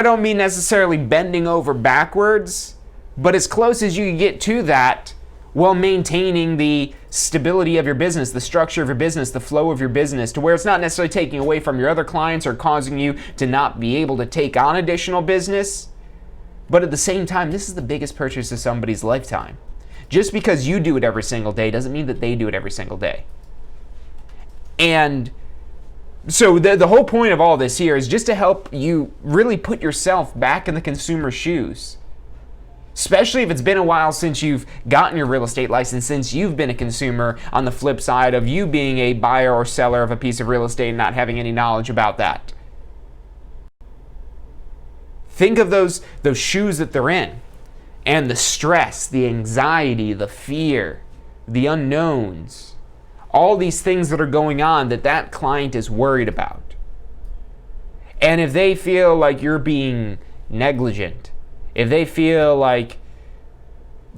I don't mean necessarily bending over backwards, but as close as you can get to that while maintaining the stability of your business, the structure of your business, the flow of your business, to where it's not necessarily taking away from your other clients or causing you to not be able to take on additional business. But at the same time, this is the biggest purchase of somebody's lifetime. Just because you do it every single day doesn't mean that they do it every single day. And so the whole point of all this here is just to help you really put yourself back in the consumer's shoes. Especially if it's been a while since you've gotten your real estate license, since you've been a consumer on the flip side of you being a buyer or seller of a piece of real estate and not having any knowledge about that. Think of those shoes that they're in, and the stress, the anxiety, the fear, the unknowns, all these things that are going on that client is worried about. And if they feel like you're being negligent, if they feel like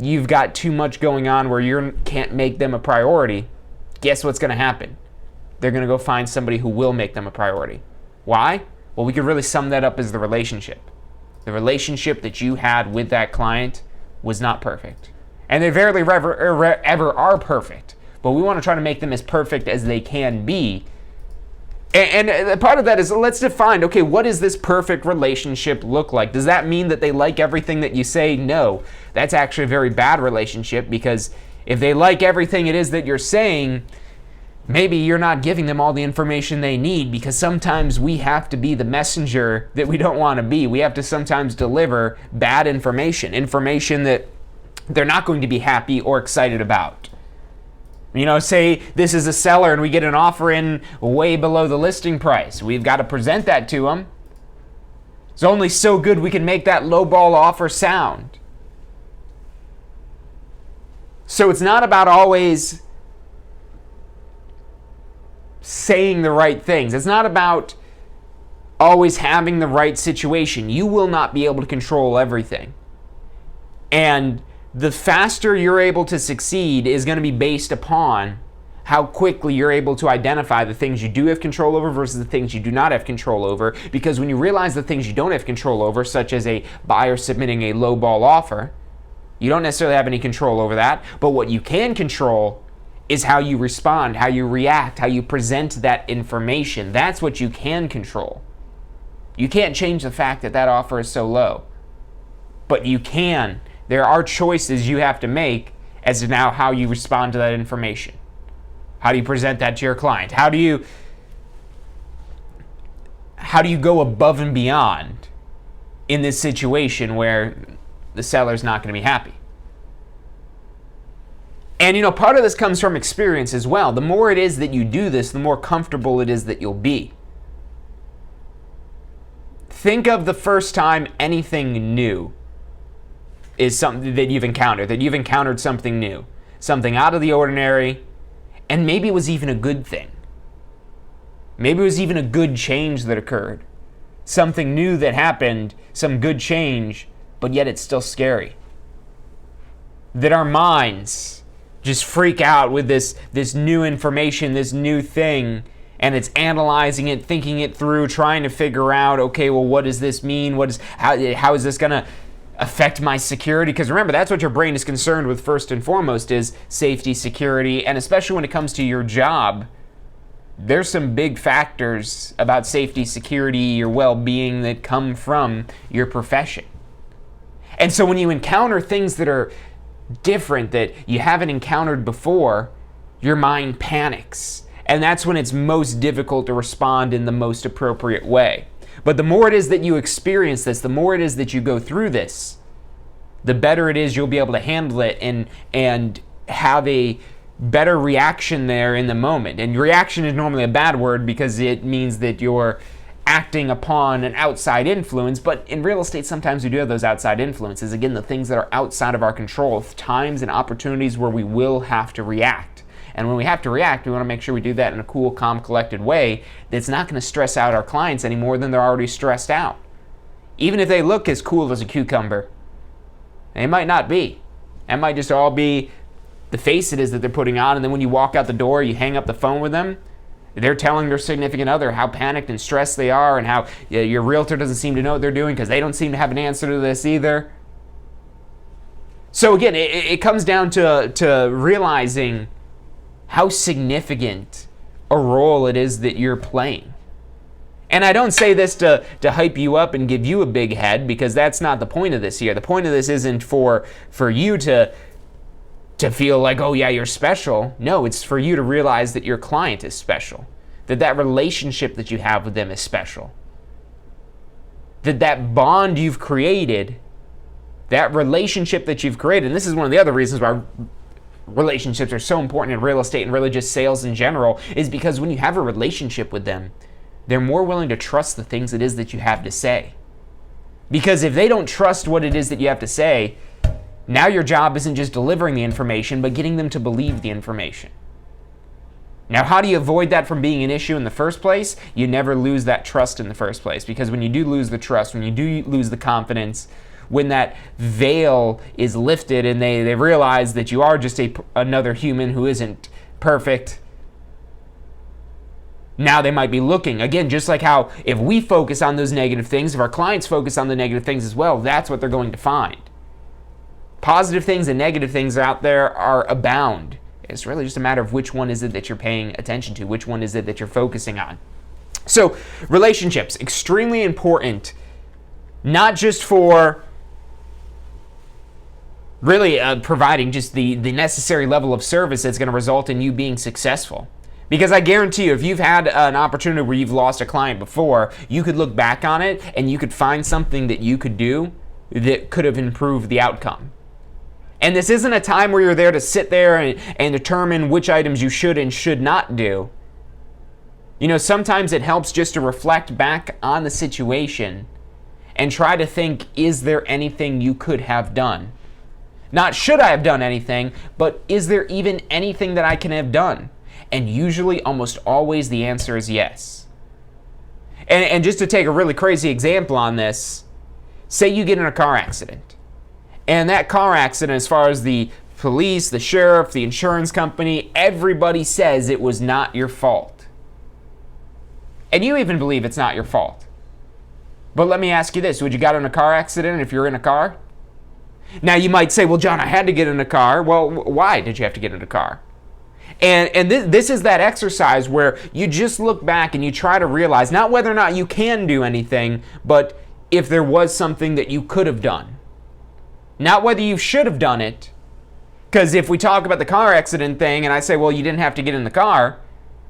you've got too much going on where you can't make them a priority, guess what's going to happen? They're going to go find somebody who will make them a priority. Why? Well, we could really sum that up as the relationship. The relationship that you had with that client was not perfect. And they rarely ever are perfect. But we want to try to make them as perfect as they can be. And part of that is, let's define, okay, what does this perfect relationship look like? Does that mean that they like everything that you say? No. That's actually a very bad relationship, because if they like everything it is that you're saying, maybe you're not giving them all the information they need, because sometimes we have to be the messenger that we don't want to be. We have to sometimes deliver bad information that they're not going to be happy or excited about. You know, say this is a seller and we get an offer in way below the listing price. We've got to present that to them. It's only so good we can make that lowball offer sound. So it's not about always saying the right things. It's not about always having the right situation. You will not be able to control everything. And the faster you're able to succeed is going to be based upon how quickly you're able to identify the things you do have control over versus the things you do not have control over. Because when you realize the things you don't have control over, such as a buyer submitting a lowball offer, you don't necessarily have any control over that. But what you can control is how you respond, how you react, how you present that information. That's what you can control. You can't change the fact that offer is so low. But you can. There are choices you have to make as to now how you respond to that information. How do you present that to your client? How do you go above and beyond in this situation where the seller's not going to be happy? And you know, part of this comes from experience as well. The more it is that you do this, the more comfortable it is that you'll be. Think of the first time anything new is something that you've encountered something new, something out of the ordinary, and maybe it was even a good thing. Maybe it was even a good change that occurred. Something new that happened, some good change, but yet it's still scary. That our minds just freak out with this new information, this new thing, and it's analyzing it, thinking it through, trying to figure out, okay, well, what does this mean? How is this going to affect my security? Because remember, that's what your brain is concerned with first and foremost, is safety, security, and especially when it comes to your job, there's some big factors about safety, security, your well-being that come from your profession. And so when you encounter things that are different, that you haven't encountered before, your mind panics. And that's when it's most difficult to respond in the most appropriate way. But the more it is that you experience this, the more it is that you go through this, the better it is you'll be able to handle it and have a better reaction there in the moment. And reaction is normally a bad word because it means that you're acting upon an outside influence. But in real estate, sometimes we do have those outside influences. Again, the things that are outside of our control, times and opportunities where we will have to react. And when we have to react, we want to make sure we do that in a cool, calm, collected way that's not going to stress out our clients any more than they're already stressed out. Even if they look as cool as a cucumber, they might not be. It might just all be the face it is that they're putting on, and then when you walk out the door, you hang up the phone with them, They're telling their significant other how panicked and stressed they are, and how your realtor doesn't seem to know what they're doing because they don't seem to have an answer to this either. So again, it comes down to realizing how significant a role it is that you're playing. And I don't say this to hype you up and give you a big head, because that's not the point of this here. The point of this isn't for you to feel like, oh yeah, you're special. No, it's for you to realize that your client is special, that relationship that you have with them is special, that bond you've created, that relationship that you've created. And this is one of the other reasons why relationships are so important in real estate and really just sales in general, is because when you have a relationship with them, they're more willing to trust the things it is that you have to say. Because if they don't trust what it is that you have to say, now your job isn't just delivering the information, but getting them to believe the information. Now, how do you avoid that from being an issue in the first place? You never lose that trust in the first place. Because when you do lose the trust, when you do lose the confidence, when that veil is lifted and they realize that you are just another human who isn't perfect, now they might be looking. Again, just like how if we focus on those negative things, if our clients focus on the negative things as well, that's what they're going to find. Positive things and negative things out there are abound. It's really just a matter of which one is it that you're paying attention to, which one is it that you're focusing on. So, relationships, extremely important, not just for really providing just the necessary level of service that's going to result in you being successful. Because I guarantee you, if you've had an opportunity where you've lost a client before, you could look back on it and you could find something that you could do that could have improved the outcome. And this isn't a time where you're there to sit there and determine which items you should and should not do. You know, sometimes it helps just to reflect back on the situation and try to think, is there anything you could have done? Not should I have done anything, but is there even anything that I can have done? And usually, almost always, the answer is yes. And just to take a really crazy example on this, say you get in a car accident. And that car accident, as far as the police, the sheriff, the insurance company, everybody says it was not your fault. And you even believe it's not your fault. But let me ask you this, would you got in a car accident if you're in a car? Now you might say, well, John, I had to get in a car. Well, why did you have to get in a car? And this is that exercise where you just look back and you try to realize not whether or not you can do anything, but if there was something that you could have done. Not whether you should have done it. Because if we talk about the car accident thing and I say, well, you didn't have to get in the car,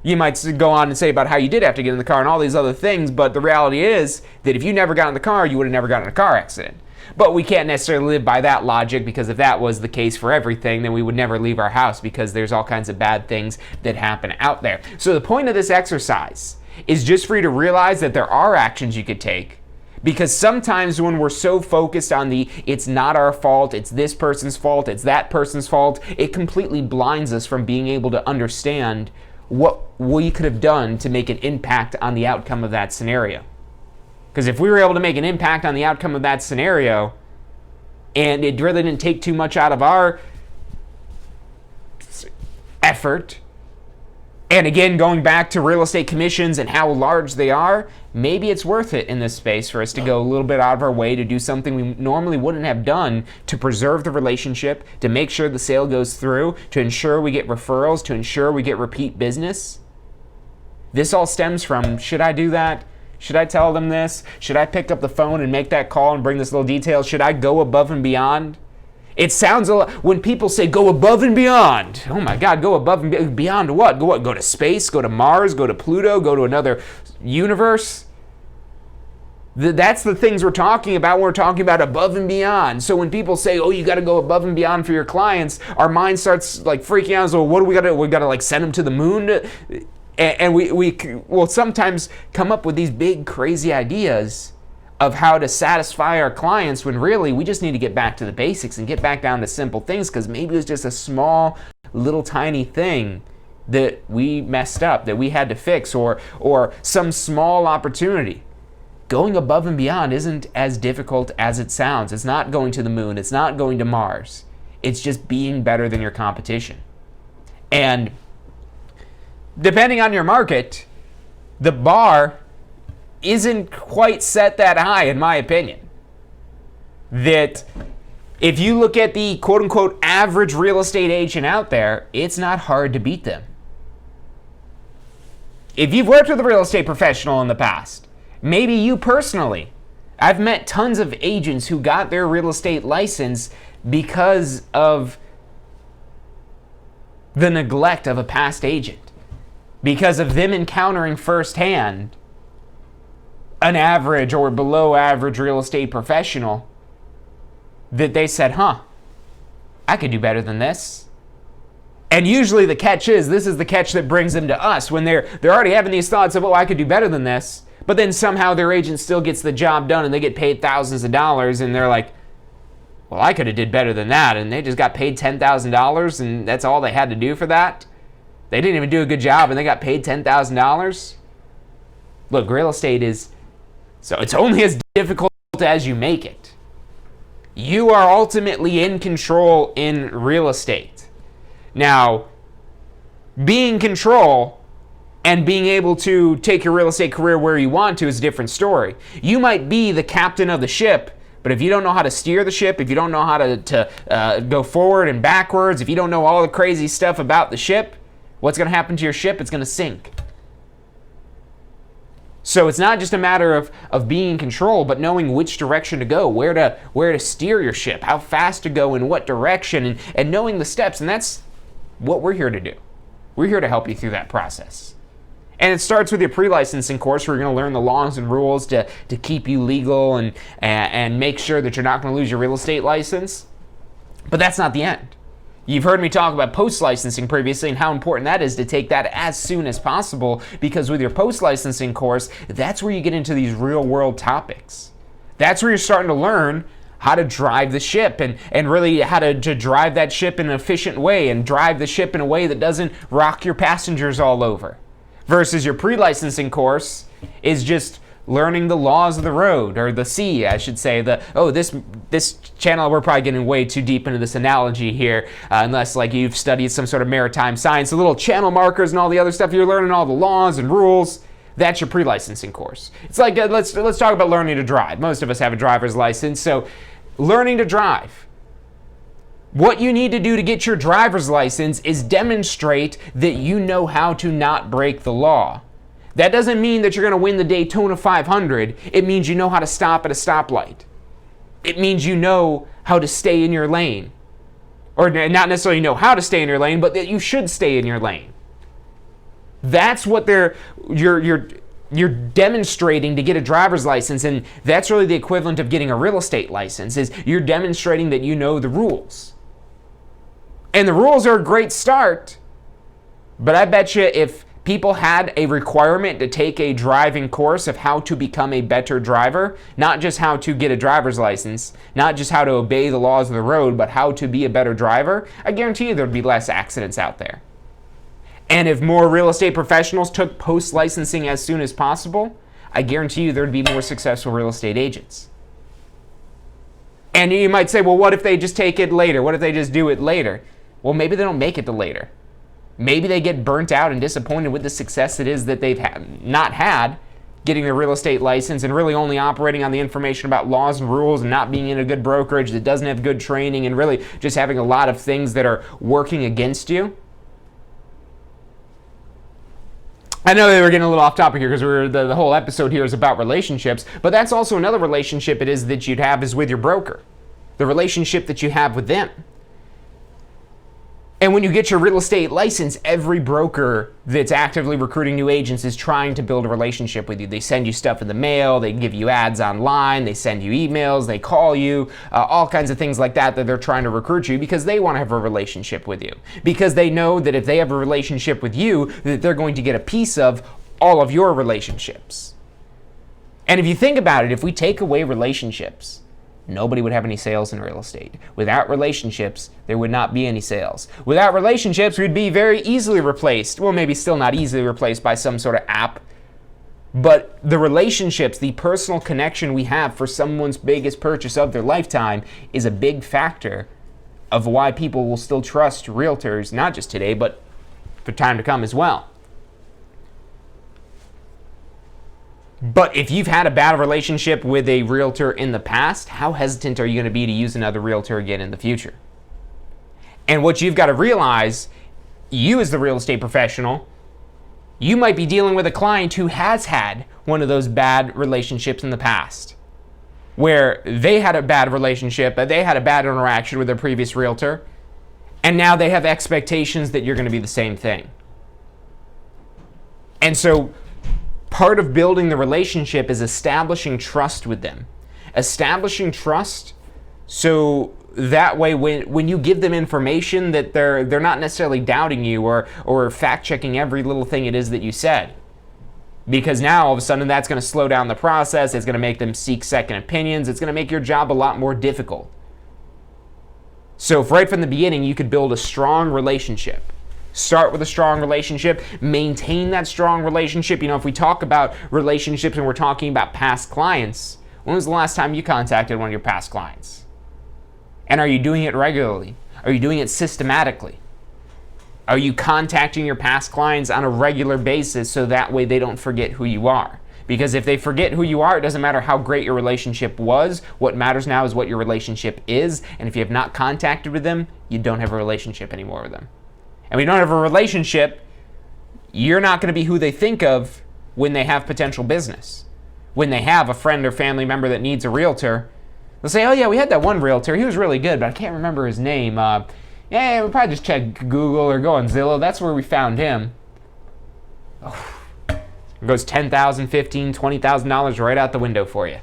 you might go on and say about how you did have to get in the car and all these other things, but the reality is that if you never got in the car, you would have never gotten in a car accident. But we can't necessarily live by that logic, because if that was the case for everything, then we would never leave our house, because there's all kinds of bad things that happen out there. So the point of this exercise is just for you to realize that there are actions you could take. Because sometimes when we're so focused on it's not our fault, it's this person's fault, it's that person's fault, it completely blinds us from being able to understand what we could have done to make an impact on the outcome of that scenario. Because if we were able to make an impact on the outcome of that scenario, and it really didn't take too much out of our effort, and again, going back to real estate commissions and how large they are, maybe it's worth it in this space for us to go a little bit out of our way to do something we normally wouldn't have done to preserve the relationship, to make sure the sale goes through, to ensure we get referrals, to ensure we get repeat business. This all stems from, should I do that? Should I tell them this? Should I pick up the phone and make that call and bring this little detail? Should I go above and beyond? It sounds a lot, when people say go above and beyond, oh my God, go above and beyond what? Go what? Go to space, go to Mars, go to Pluto, go to another universe? That's the things we're talking about when we're talking about above and beyond. So when people say, oh, you got to go above and beyond for your clients, our mind starts like freaking out. So what do we got to, we got to like send them to the moon? And we will sometimes come up with these big crazy ideas of how to satisfy our clients, when really we just need to get back to the basics and get back down to simple things, because maybe it was just a small little tiny thing that we messed up, that we had to fix, or some small opportunity. Going above and beyond isn't as difficult as it sounds. It's not going to the moon. It's not going to Mars. It's just being better than your competition. And depending on your market, the bar isn't quite set that high, in my opinion. That if you look at the quote-unquote average real estate agent out there, it's not hard to beat them. If you've worked with a real estate professional in the past, maybe you personally, I've met tons of agents who got their real estate license because of the neglect of a past agent. Because of them encountering firsthand an average or below average real estate professional that they said, I could do better than this. And usually the catch is, this is the catch that brings them to us when they're already having these thoughts of, I could do better than this, but then somehow their agent still gets the job done and they get paid thousands of dollars and they're like, well, I could have did better than that, and they just got paid $10,000 and that's all they had to do for that. They didn't even do a good job and they got paid $10,000. Look, real estate so it's only as difficult as you make it. You are ultimately in control in real estate. Now, being in control and being able to take your real estate career where you want to is a different story. You might be the captain of the ship, but if you don't know how to steer the ship, if you don't know how to go forward and backwards, if you don't know all the crazy stuff about the ship, what's going to happen to your ship? It's going to sink. So it's not just a matter of being in control, but knowing which direction to go, where to steer your ship, how fast to go, in what direction, and knowing the steps. And that's what we're here to do. We're here to help you through that process. And it starts with your pre-licensing course where you're going to learn the laws and rules to keep you legal and make sure that you're not going to lose your real estate license. But that's not the end. You've heard me talk about post-licensing previously and how important that is to take that as soon as possible, because with your post-licensing course, that's where you get into these real-world topics. That's where you're starting to learn how to drive the ship and really how to drive that ship in an efficient way and drive the ship in a way that doesn't rock your passengers all over. Versus your pre-licensing course is just learning the laws of the road, or the sea, I should say. This channel, we're probably getting way too deep into this analogy here, unless like you've studied some sort of maritime science. The little channel markers and all the other stuff, you're learning all the laws and rules. That's your pre-licensing course. It's like, let's talk about learning to drive. Most of us have a driver's license, so learning to drive. What you need to do to get your driver's license is demonstrate that you know how to not break the law. That doesn't mean that you're going to win the Daytona 500. It means you know how to stop at a stoplight. It means you know how to stay in your lane. Or not necessarily know how to stay in your lane, but that you should stay in your lane. That's what you're demonstrating to get a driver's license, and that's really the equivalent of getting a real estate license, is you're demonstrating that you know the rules. And the rules are a great start, but I bet you if people had a requirement to take a driving course of how to become a better driver, not just how to get a driver's license, not just how to obey the laws of the road, but how to be a better driver, I guarantee you there'd be less accidents out there. And if more real estate professionals took post-licensing as soon as possible, I guarantee you there'd be more successful real estate agents. And you might say, well, what if they just take it later? What if they just do it later? Well, maybe they don't make it to later. Maybe they get burnt out and disappointed with the success it is that they've not had getting their real estate license and really only operating on the information about laws and rules and not being in a good brokerage that doesn't have good training and really just having a lot of things that are working against you. I know they were getting a little off topic here because the whole episode here is about relationships, but that's also another relationship it is that you'd have is with your broker. The relationship that you have with them. And when you get your real estate license, every broker that's actively recruiting new agents is trying to build a relationship with you. They send you stuff in the mail, they give you ads online, they send you emails, they call you, all kinds of things like that they're trying to recruit you because they want to have a relationship with you. Because they know that if they have a relationship with you, that they're going to get a piece of all of your relationships. And if you think about it, if we take away relationships, nobody would have any sales in real estate. Without relationships, there would not be any sales. Without relationships, we'd be very easily replaced. Well, maybe still not easily replaced by some sort of app. But the relationships, the personal connection we have for someone's biggest purchase of their lifetime is a big factor of why people will still trust realtors, not just today, but for time to come as well. But if you've had a bad relationship with a realtor in the past, how hesitant are you going to be to use another realtor again in the future? And what you've got to realize, you as the real estate professional, you might be dealing with a client who has had one of those bad relationships in the past, where they had a bad relationship, they had a bad interaction with their previous realtor, and now they have expectations that you're going to be the same thing. And so part of building the relationship is establishing trust with them. Establishing trust so that way when you give them information that they're not necessarily doubting you or fact-checking every little thing it is that you said. Because now all of a sudden that's going to slow down the process, it's going to make them seek second opinions, it's going to make your job a lot more difficult. So if right from the beginning you could build a strong relationship, start with a strong relationship, maintain that strong relationship. You know, if we talk about relationships and we're talking about past clients, when was the last time you contacted one of your past clients? And are you doing it regularly? Are you doing it systematically? Are you contacting your past clients on a regular basis so that way they don't forget who you are? Because if they forget who you are, it doesn't matter how great your relationship was. What matters now is what your relationship is. And if you have not contacted with them, you don't have a relationship anymore with them. And when you don't have a relationship, you're not going to be who they think of when they have potential business. When they have a friend or family member that needs a realtor, they'll say, oh yeah, we had that one realtor. He was really good, but I can't remember his name. Yeah, we'll probably just check Google or go on Zillow. That's where we found him. Oh, it goes $10,000, $15,000, $20,000 right out the window for you.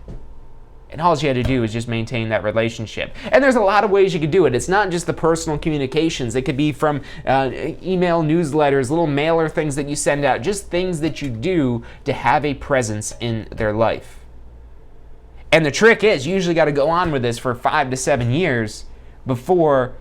And all you had to do is just maintain that relationship. And there's a lot of ways you could do it. It's not just the personal communications. It could be from email newsletters, little mailer things that you send out, just things that you do to have a presence in their life. And the trick is, you usually got to go on with this for 5 to 7 years before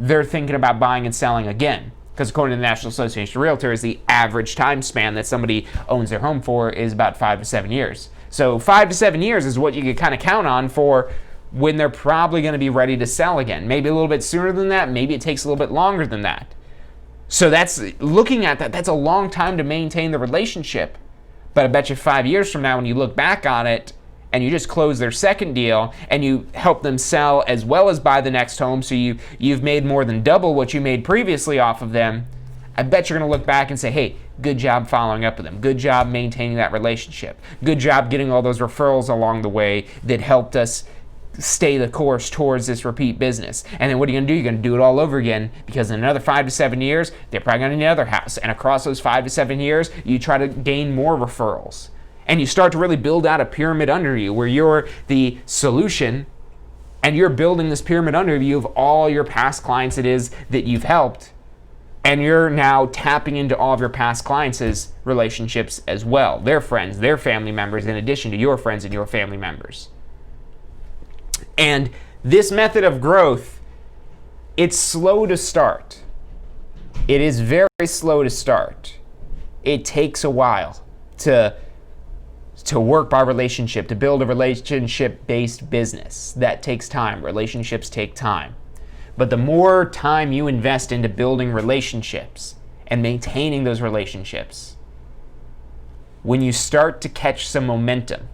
they're thinking about buying and selling again. Because according to the National Association of Realtors, the average time span that somebody owns their home for is about 5 to 7 years. So 5 to 7 years is what you could kind of count on for when they're probably going to be ready to sell again. Maybe a little bit sooner than that. Maybe it takes a little bit longer than that. So that's looking at that. That's a long time to maintain the relationship. But I bet you 5 years from now, when you look back on it, and you just close their second deal and you help them sell as well as buy the next home, so you've made more than double what you made previously off of them, I bet you're going to look back and say, hey, good job following up with them. Good job maintaining that relationship. Good job getting all those referrals along the way that helped us stay the course towards this repeat business. And then what are you going to do? You're going to do it all over again, because in another 5 to 7 years, they're probably going to need another house. And across those 5 to 7 years, you try to gain more referrals. And you start to really build out a pyramid under you where you're the solution, and you're building this pyramid under you of all your past clients it is that you've helped. And you're now tapping into all of your past clients' relationships as well. Their friends, their family members, in addition to your friends and your family members. And this method of growth, it's slow to start. It is very slow to start. It takes a while to work by relationship, to build a relationship-based business. That takes time. Relationships take time. But the more time you invest into building relationships and maintaining those relationships, when you start to catch some momentum,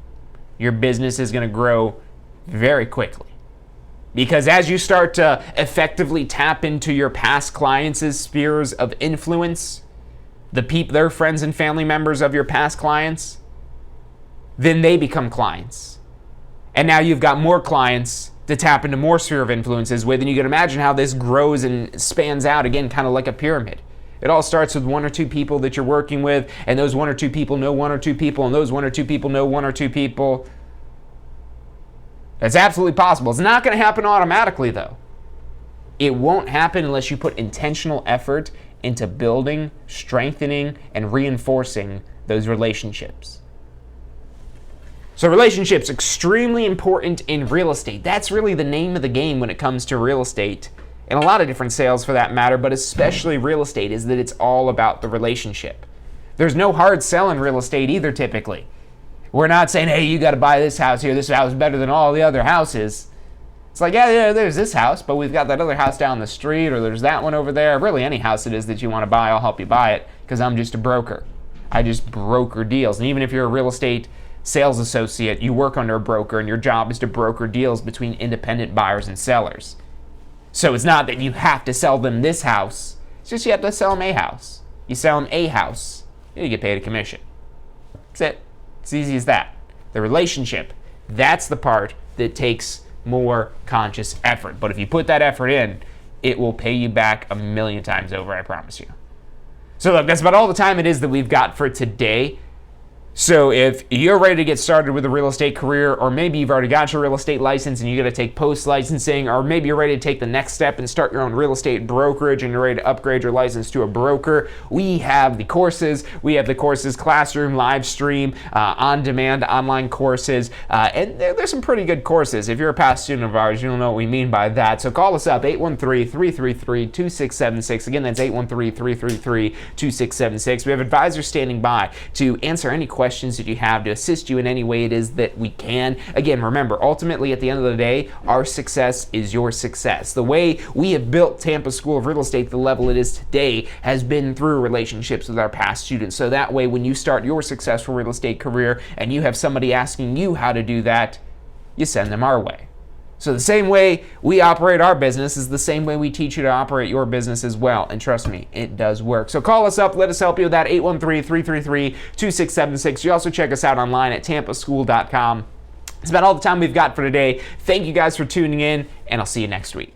your business is going to grow very quickly. Because as you start to effectively tap into your past clients' spheres of influence, their friends and family members of your past clients, then they become clients. And now you've got more clients to tap into more sphere of influences with, and you can imagine how this grows and spans out, again, kind of like a pyramid. It all starts with 1 or 2 people that you're working with, and those 1 or 2 people know 1 or 2 people, and those 1 or 2 people know 1 or 2 people. That's absolutely possible. It's not going to happen automatically, though. It won't happen unless you put intentional effort into building, strengthening, and reinforcing those relationships. So relationships, extremely important in real estate. That's really the name of the game when it comes to real estate, and a lot of different sales for that matter, but especially real estate, is that it's all about the relationship. There's no hard sell in real estate either, typically. We're not saying, hey, you got to buy this house here. This house is better than all the other houses. It's like, yeah, there's this house, but we've got that other house down the street, or there's that one over there. Really, any house it is that you want to buy, I'll help you buy it, because I'm just a broker. I just broker deals. And even if you're a real estate sales associate, you work under a broker, and your job is to broker deals between independent buyers and sellers. So it's not that you have to sell them this house, it's just you have to sell them a house. You sell them a house, you get paid a commission. That's it. It's easy as that. The relationship, that's the part that takes more conscious effort. But if you put that effort in, it will pay you back 1,000,000 times over, I promise you. So look, that's about all the time it is that we've got for today. So if you're ready to get started with a real estate career, or maybe you've already got your real estate license and you got to take post-licensing, or maybe you're ready to take the next step and start your own real estate brokerage and you're ready to upgrade your license to a broker, we have the courses. We have the courses classroom, live stream, on-demand online courses, and there's some pretty good courses. If you're a past student of ours, you'll know what we mean by that. So call us up, 813-333-2676. Again, that's 813-333-2676. We have advisors standing by to answer any questions that you have, to assist you in any way it is that we can. Again, remember, ultimately at the end of the day, our success is your success. The way we have built Tampa School of Real Estate the level it is today has been through relationships with our past students. So that way, when you start your successful real estate career and you have somebody asking you how to do that, you send them our way. So the same way we operate our business is the same way we teach you to operate your business as well. And trust me, it does work. So call us up. Let us help you with that, 813-333-2676. You also check us out online at tampaschool.com. It's about all the time we've got for today. Thank you guys for tuning in, and I'll see you next week.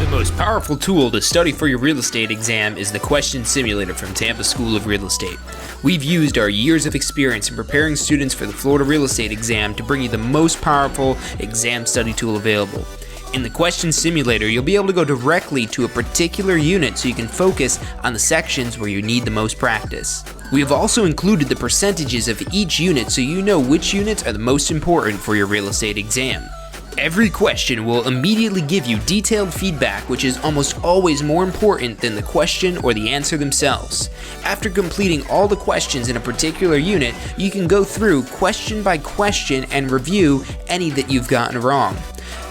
The most powerful tool to study for your real estate exam is the Question Simulator from Tampa School of Real Estate. We've used our years of experience in preparing students for the Florida real estate exam to bring you the most powerful exam study tool available. In the Question Simulator, you'll be able to go directly to a particular unit so you can focus on the sections where you need the most practice. We have also included the percentages of each unit so you know which units are the most important for your real estate exam. Every question will immediately give you detailed feedback, which is almost always more important than the question or the answer themselves. After completing all the questions in a particular unit, you can go through question by question and review any that you've gotten wrong.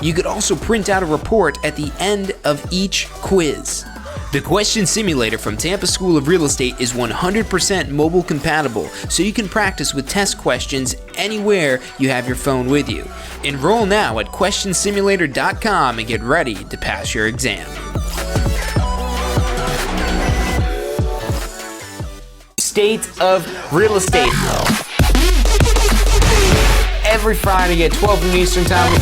You could also print out a report at the end of each quiz. The Question Simulator from Tampa School of Real Estate is 100% mobile compatible, so you can practice with test questions anywhere you have your phone with you. Enroll now at questionsimulator.com and get ready to pass your exam. State of Real Estate. Every Friday at 12 noon Eastern Time.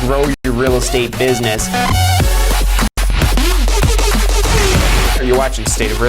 Grow your real estate business. You're watching State of Real Estate.